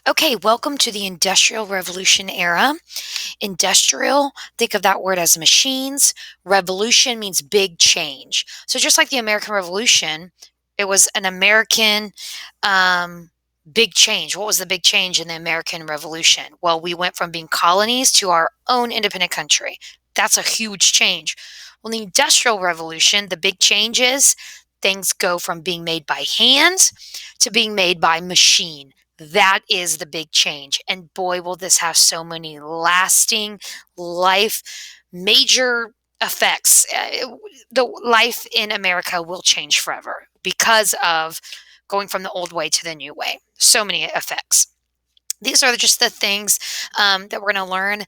Okay, welcome to the Industrial Revolution era. Industrial, think of that word as machines. Revolution means big change. So, just like the American Revolution, it was an American big change. What was the big change in the American Revolution? Well, we went from being colonies to our own independent country. That's a huge change. Well, the Industrial Revolution, the big change is things go from being made by hand to being made by machine. That is the big change. And boy, will this have so many lasting life major effects. The life in America will change forever because of going from the old way to the new way. So many effects. These are just the things that we're going to learn.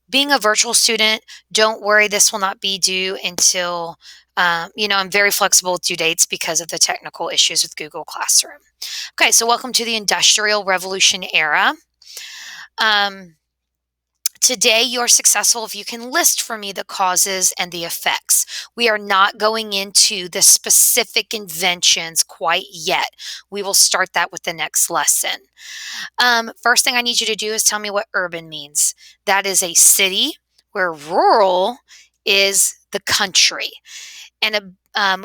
Being a virtual student, don't worry, this will not be due until, I'm very flexible with due dates because of the technical issues with Google Classroom. Okay, so welcome to the Industrial Revolution era. Um, Today, you're successful if you can list for me the causes and the effects. We are not going into the specific inventions quite yet. We will start that with the next lesson. First thing I need you to do is tell me what urban means. That is a city, where rural is the country. And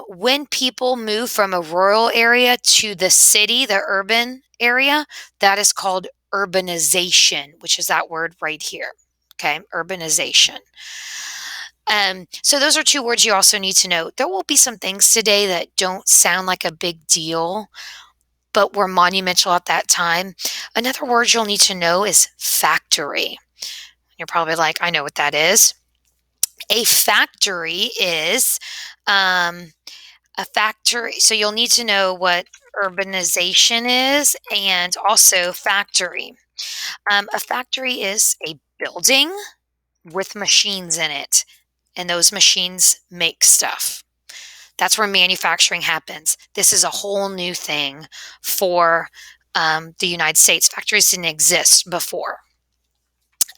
when people move from a rural area to the city, the urban area, that is called urbanization, which is that word right here. Okay, urbanization. So those are two words you also need to know. There will be some things today that don't sound like a big deal, but were monumental at that time. Another word you'll need to know is factory. You're probably like, I know what that is. A factory is a factory. So you'll need to know what urbanization is and also factory. A factory is a building with machines in it, and those machines make stuff. That's where manufacturing happens. This is a whole new thing for the United States. Factories didn't exist before.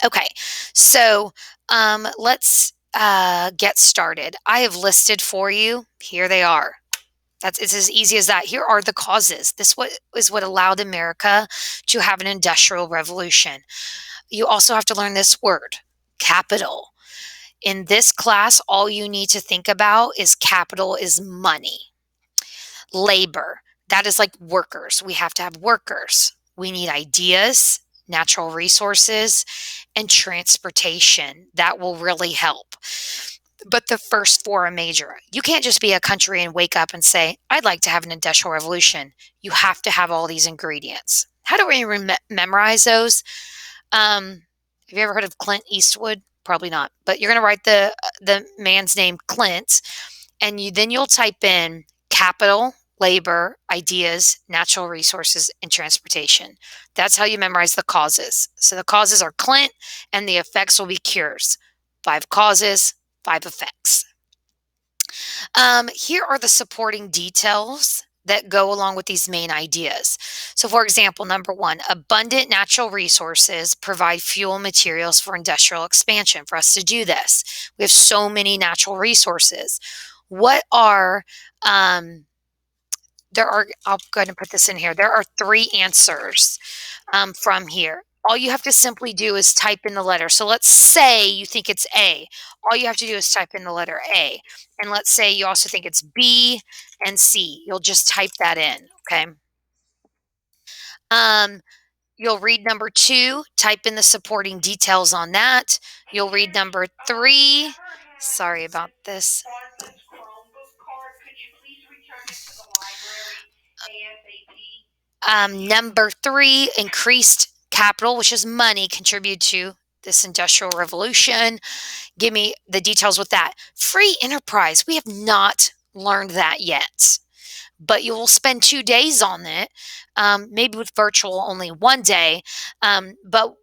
Okay, so let's get started. I have listed for you. Here they are. It's as easy as that. Here are the causes. Is what allowed America to have an industrial revolution. You also have to learn this word, capital. In this class, all you need to think about is capital is money. Labor, that is like workers. We have to have workers. We need ideas, natural resources, and transportation. That will really help. But the first four are major. You can't just be a country and wake up and say, I'd like to have an industrial revolution. You have to have all these ingredients. How do we memorize those? Have you ever heard of Clint Eastwood? Probably not. But you're going to write the man's name, Clint, and you'll type in capital, labor, ideas, natural resources, and transportation. That's how you memorize the causes. So the causes are Clint, and the effects will be cures. 5 causes, 5 effects. Here are the supporting details that go along with these main ideas. So, for example, number 1, abundant natural resources provide fuel materials for industrial expansion. For us to do this, we have so many natural resources. What are I'll go ahead and put this in here. There are 3 answers from here. All you have to simply do is type in the letter. So let's say you think it's A. All you have to do is type in the letter A. And let's say you also think it's B and C. You'll just type that in, okay? Um, you'll read number 2, type in the supporting details on that. You'll read number 3. Sorry about this. Number 3, increased capital, which is money, contribute to this industrial revolution. Give me the details with that. Free enterprise, we have not learned that yet, but you will spend 2 days on it, maybe with virtual only 1 day, but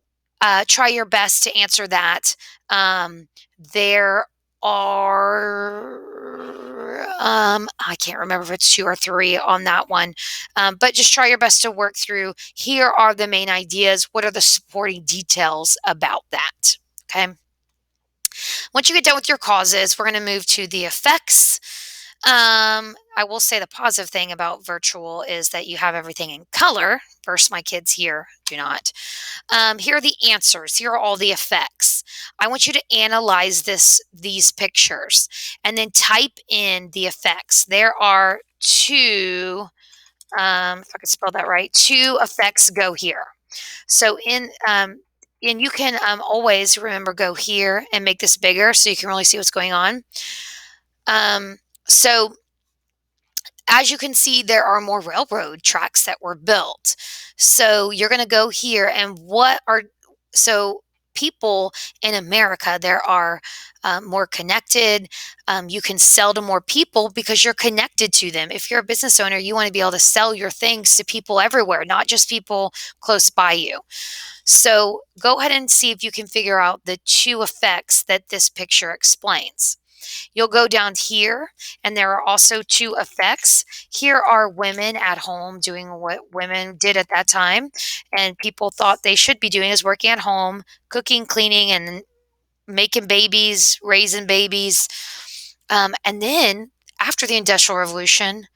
try your best to answer that. There are I can't remember if it's 2 or 3 on that one, but just try your best to work through. Here are the main ideas. What are the supporting details about that? Okay. Once you get done with your causes, we're going to move to the effects. I will say the positive thing about virtual is that you have everything in color. First, my kids here do not. Here are the answers. Here are all the effects. I want you to analyze these pictures and then type in the effects. There are two, if I could spell that right, two effects go here. So and you can always remember go here and make this bigger so you can really see what's going on. So as you can see, there are more railroad tracks that were built. So you're going to go here and so people in America, there are more connected. You can sell to more people because you're connected to them. If you're a business owner, you want to be able to sell your things to people everywhere, not just people close by you. So go ahead and see if you can figure out the two effects that this picture explains. You'll go down here, and there are also two effects. Here are women at home doing what women did at that time, and people thought they should be doing is working at home, cooking, cleaning, and making babies, raising babies. And then after the Industrial Revolution,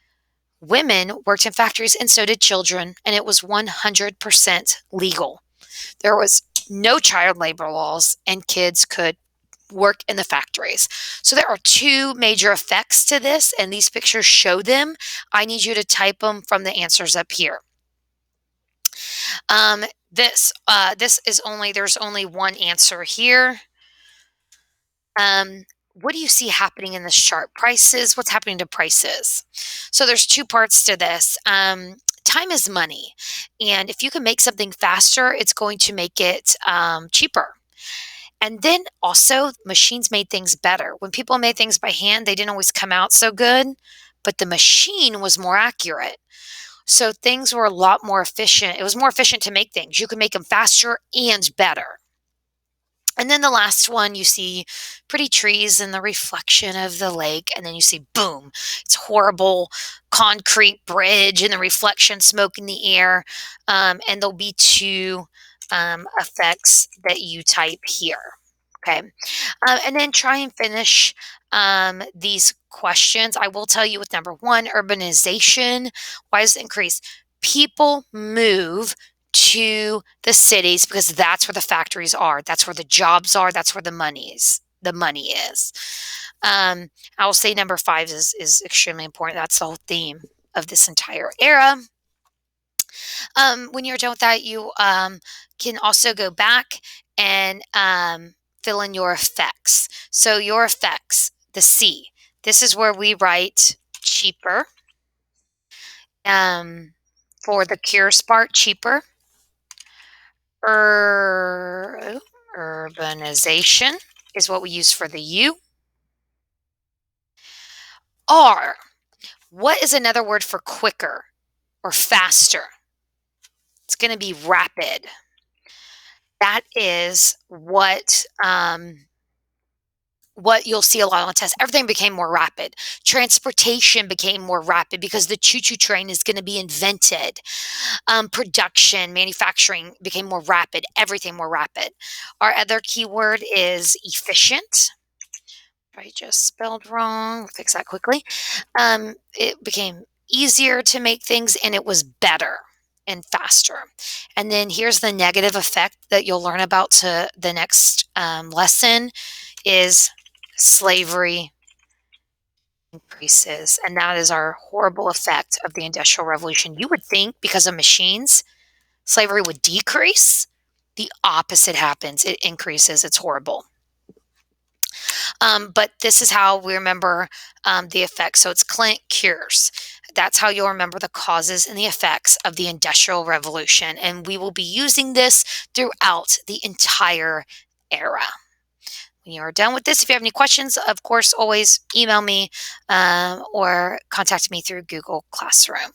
women worked in factories, and so did children, and it was 100% legal. There was no child labor laws, and kids could work in the factories. So there are two major effects to this, and these pictures show them. I need you to type them from the answers up here. This is only there's only one answer here. What do you see happening in this chart? Prices. What's happening to prices? So there's two parts to this. Time is money, and if you can make something faster, it's going to make it cheaper. And then also, machines made things better. When people made things by hand, they didn't always come out so good, but the machine was more accurate. So things were a lot more efficient. It was more efficient to make things. You could make them faster and better. And then the last one, you see pretty trees and the reflection of the lake. And then you see, boom, it's horrible concrete bridge and the reflection, smoke in the air. And there'll be two effects that you type here. Okay. And then try and finish these questions. I will tell you with number one, urbanization. Why does it increase? People move to the cities because that's where the factories are. That's where the jobs are. That's where the money is. The money is. I will say number five is extremely important. That's the whole theme of this entire era. When you're done with that, you can also go back and fill in your effects. So your effects, the C, this is where we write cheaper. For the cures part, cheaper. Urbanization is what we use for the U. R, what is another word for quicker or faster? It's going to be rapid. That is what you'll see a lot on the test. Everything became more rapid. Transportation became more rapid because the choo-choo train is going to be invented. Production, manufacturing became more rapid. Everything more rapid. Our other keyword is efficient. I just spelled wrong. We'll fix that quickly. It became easier to make things, and it was better and faster. And then here's the negative effect that you'll learn about to the next lesson is slavery increases. And that is our horrible effect of the Industrial Revolution. You would think because of machines, slavery would decrease. The opposite happens. It increases. It's horrible. But this is how we remember the effects. So it's Clint cures. That's how you'll remember the causes and the effects of the Industrial Revolution. And we will be using this throughout the entire era. When you are done with this, if you have any questions, of course, always email me or contact me through Google Classroom.